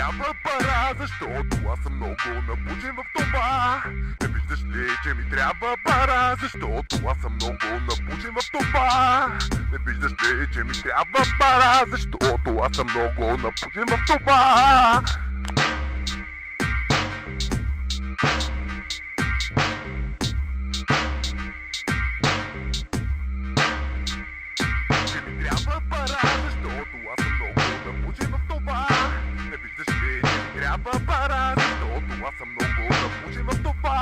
трябва пара, защото аз съм много набучен в това. Не виждаш ли, че ми трябва пара, защото аз съм много набучен в това. Не виждаш ли, че ми трябва пара, защото аз съм много набучен в това. Че ми трябва пара, защото аз съм много набучен в това. Не виждаш ли, че ми трябва пара, защото аз съм много набучен в това.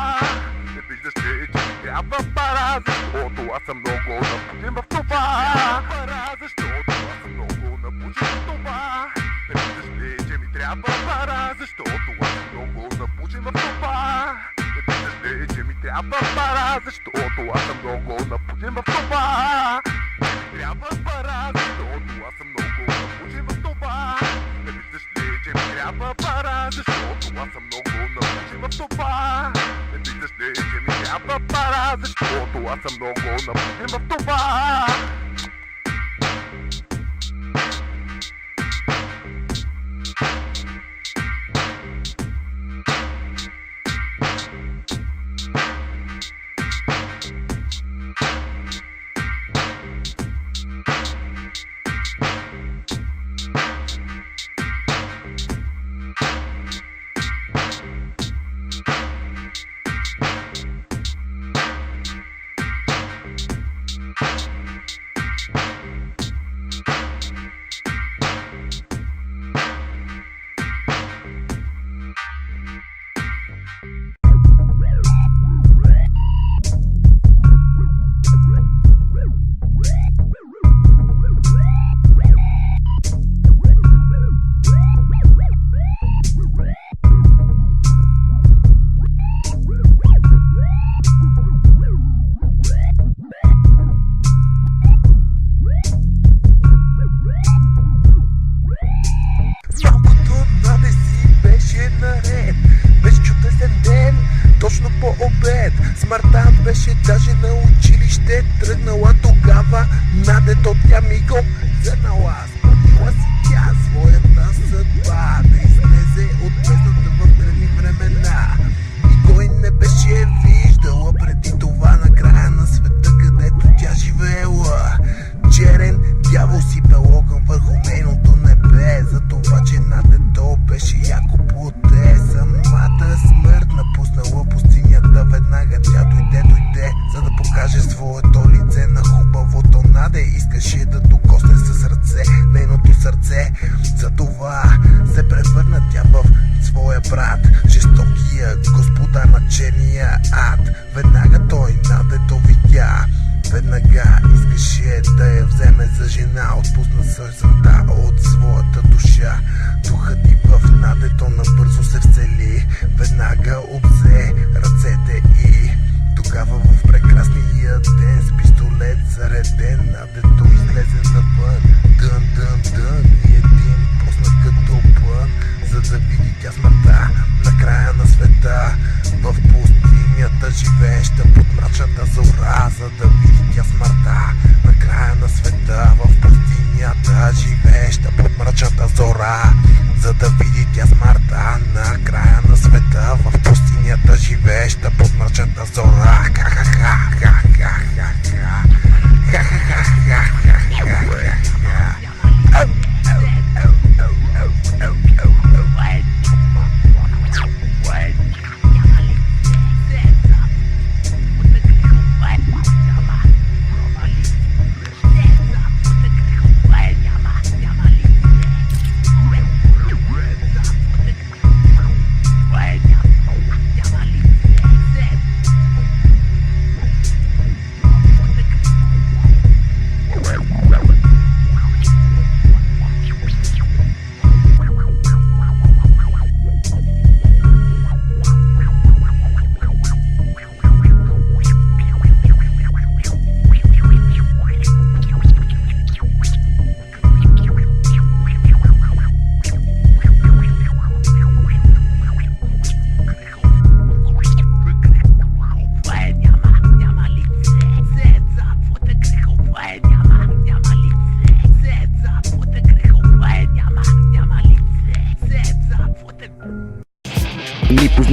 Не виждаш ли, че ми трябва пара, защото аз съм много набучен в това. Пара, защото аз съм много набучен в това. Не виждаш ли, че ми трябва пара, защото аз съм много набучен в това. Не виждаш ли, че ми трябва пара, защото аз съм много набучен в това. Трябва пара, защото аз съм много набучен в това. Не виждаш ли, че ми трябва пара, защото аз съм много набучен в това. Не виждаш ли, че ми трябва пара, защото аз съм много набучен в това. Точно по обед смъртта беше даже на училище. Тръгнала тогава, надето тя ми го вземала. Спортила си тя своята съдба, да излезе от бездната в древни времена. И кой не беше виждала преди това на края на света, където тя живеела. Черен дявол сипел огън върху нейното небе, за това че надето беше яко поте. Самата смърт напуснала пустинята, веднага тя дойде, за да покаже своето лице на хубавото наде. Искаше да докосне със сърце нейното сърце, за това се превърна тя в своя брат, жестокия господар на черния ад. Веднага той надето видя, веднага искаше да я вземе за жена. Отпусна съждата от своята душа. Духът ти в надето набързо се всели, веднага обзе ръцете и тогава в прекрасния ден с пистолет зареден надето излезе навън. Дън, дън, дън и един пусна като пън, за да види тя смъртта на края на света. В пустинята живееща под мрачната зора, за да види тя смъртта на края на света. В пустинята живееща под мрачната зора, за да види тя смъртта на края на света. В пустинята живееща под мрачната зора. Ха-ха-ха-ха-ха-ха-ха-ха-ха-ха-ха.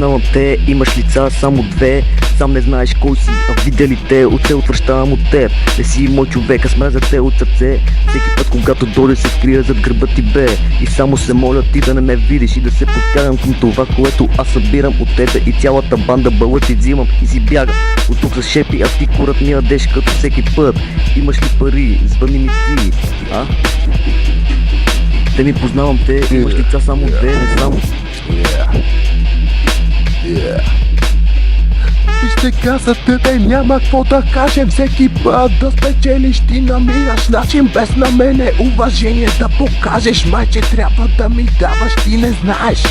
познавам те, имаш лица само две. Сам не знаеш кой си, а видели те, от се отвръщавам от теб. Не си мой човек, аз мразя те от сърце. Всеки път когато дойде се крия зад гърба ти бе. И само се моля ти да не ме видиш и да се повтарям към това, което аз събирам от тебе. И цялата банда бълъци взимам и си бягам от тук с шепи, а ти курът ми ядеш като всеки път. Имаш ли пари, звъни ми ти, а? Те ми познавам те, имаш лица само две, не само. Вижте, за тебе няма какво да кажем. Всеки път да спечелиш ти намираш начин. Без на мене уважение да покажеш. Майче трябва да ми даваш, ти не знаеш.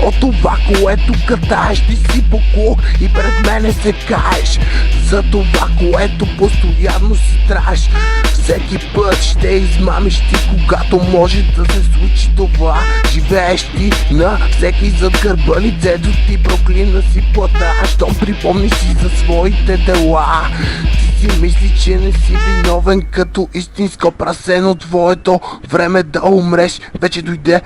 От това, което катаеш, ти си буклук и пред мене се каеш. За това, което постоянно си траеш. Всеки път ще измамиш ти, когато може да се случи това. Живееш ти на всеки зад гърба лицето ти, проклина си плата. Щом припомниш си за своите дела, ти си мисли, че не си виновен като истинско прасе, но твоето време да умреш вече дойде.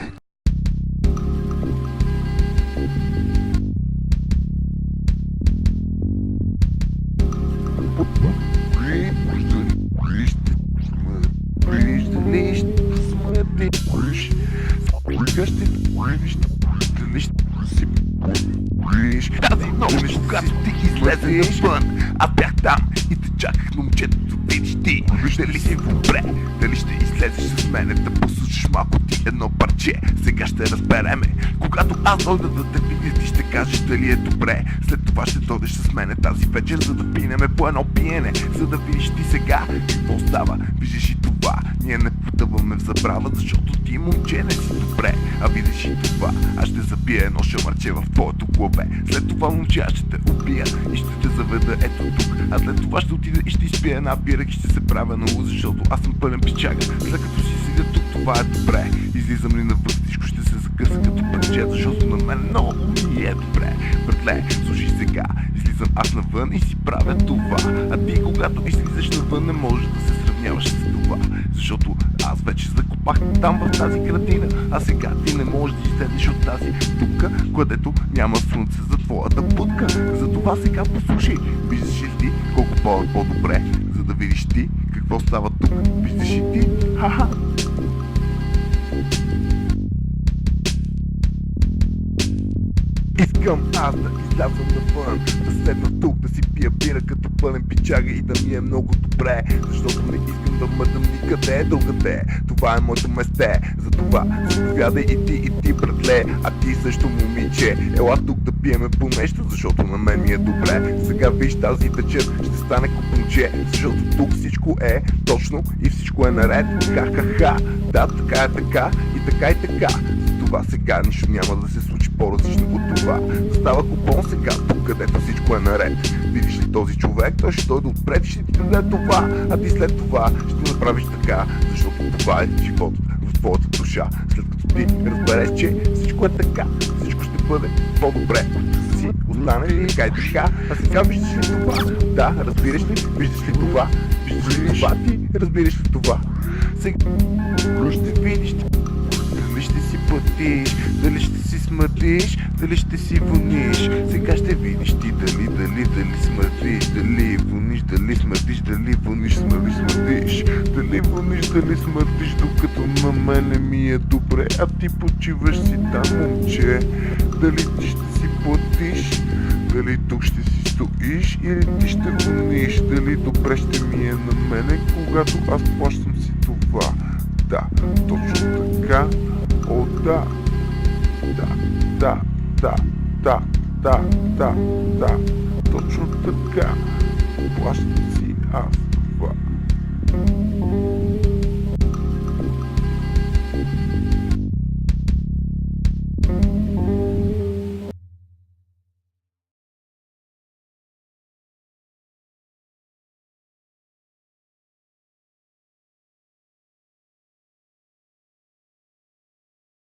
Тази нощ, когато ти излезе навън, аз бях там и те чаках, момчето, видиш ти. Дали си добре, дали ще излезеш с мене, да послушаш малко ти едно парче. Сега ще разбереме, когато аз дойда да те видя, ти ще кажеш дали е добре. След това ще дойдеш с мене тази вечер, за да пинеме по едно пиене, за да видиш ти сега какво става. Виждаш и това, ние не потъваме в забрава, защото ти, момче, не си добре. А видиш и това, аз ще забия едно шамарче в твоето главе. След това, момче, аз ще те убия и ще те заведа ето тук. А след това ще отида и ще изпия една бира и ще се правя на луз, защото аз съм пълен пичага. След като си седя тук, това е добре. Излизам ли навън, всичко ще се закъса като парче, защото на мен много ми е добре. Братле, слушай сега, излизам аз навън и си правя това. А ти, когато излизаш навън, не можеш да се сравняваш с това, защото аз вече закопах там в тази градина, а сега ти не можеш да излезеш от тази дупка, където няма слънце за твоята будка. Затова сега послушай, виждаш ли ти колко по-добре, за да видиш ти какво става тук. Виждаш ли ти? Ха-ха! Искам аз да излязам навън, да седна тук, да си пия бира като пълен пичага и да ми е много добре, защото не искам да мъдам никъде другаде. Това е моето месте, затова заповядай и ти, братле, а ти също, момиче. Ела тук да пиеме по нещо, защото на мен ми е добре. Сега виж, тази вечер ще стане купонче, защото тук всичко е точно и всичко е наред. Ха-ха-ха, да, така е така и така и така. Това сега нищо няма да се случи по-различно от това. Да става купон сега, тук където всичко е наред. Видиш ли този човек, той ще дойде отпред и ще ти даде това. А ти след това ще направиш така, защото това е живот в твоята душа. След като ти разбереш, че всичко е така, всичко ще бъде по-добре. Си остане така и така. А сега виждаш ли това? Да, разбираш ли? Виждаш ли това? Виждаш ли това? Ти разбираш ли това? Сега ще видиш дали ще си платиш, дали ще си смърдиш, дали ще си вониш. Сега ще видиш ти дали смърдиш, дали вониш, дали смърдиш, дали вониш, смърдиш. Дали вониш, дали смърдиш, докато на мене ми е добре, а ти почиваш си там, момче. Дали ти ще си платиш, дали тук ще си стоиш или ти ще вониш. Дали добре ще ми е на мене, когато аз плащам си това. Да, точно така. О, да. Да. Точно така. Плащам си аз.